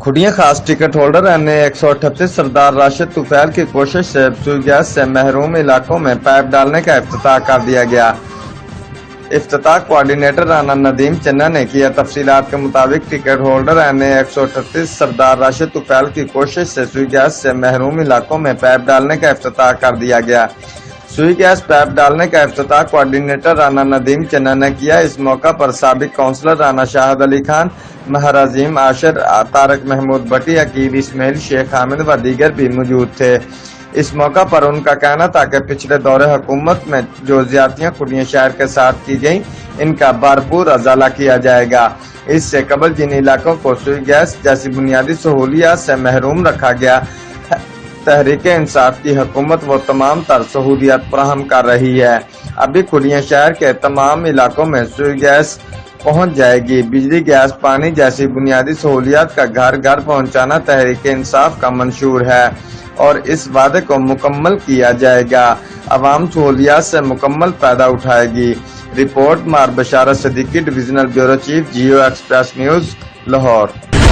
खुडिया खास ticket holder NA 138 सरदार राशिद तुफैल की कोशिश से रसोई गैस से महरूम इलाकों में पाइप डालने का इफ्तिताह कर दिया गया। इफ्तिताह कोऑर्डिनेटर राना नदीम चन्ना ने किया। तफसीलात के मुताबिक टिकट होल्डर NA 138 सरदार राशिद तुफैल की कोशिश से रसोई गैस से महरूम इलाकों में पाइप डालने का इफ्तिताह कर दिया गया। सुई गैस पाइप डालने का इफ्तिताह कोऑर्डिनेटर राना नदीम चन्ना ने किया। इस मौका पर साबिक काउंसलर राना शाहिद अली खान, महराजीम आशिर, तारक महमूद भट्टी, अकीब इस्माइल, शेख हामिद व दीगर भी मौजूद थे। इस मौका पर उनका कहना था कि पिछले दौरे हुकूमत में जो ज्यादतियां खुडिया शहर के साथ की गई, इनका भरपूर अजाला किया जाएगा। इससे कबल जिन इलाकों को सुई गैस जैसी बुनियादी सहूलियात से महरूम रखा गया, तहरीक इंसाफ की हुकूमत वो तमाम तर सहूलियात फराहम कर रही है। अभी खुडिया शहर के तमाम इलाकों में सुई गैस पहुंच जाएगी। बिजली, गैस, पानी जैसी बुनियादी सहूलियात का घर घर पहुंचाना तहरीक इंसाफ का मंशूर है और इस वादे को मुकम्मल किया जाएगा। अवाम सहूलियात से मुकम्मल फायदा उठाएगी। रिपोर्ट मार बशारत सिद्दीकी, डिविजनल ब्यूरो चीफ, जियो एक्सप्रेस न्यूज, लाहौर।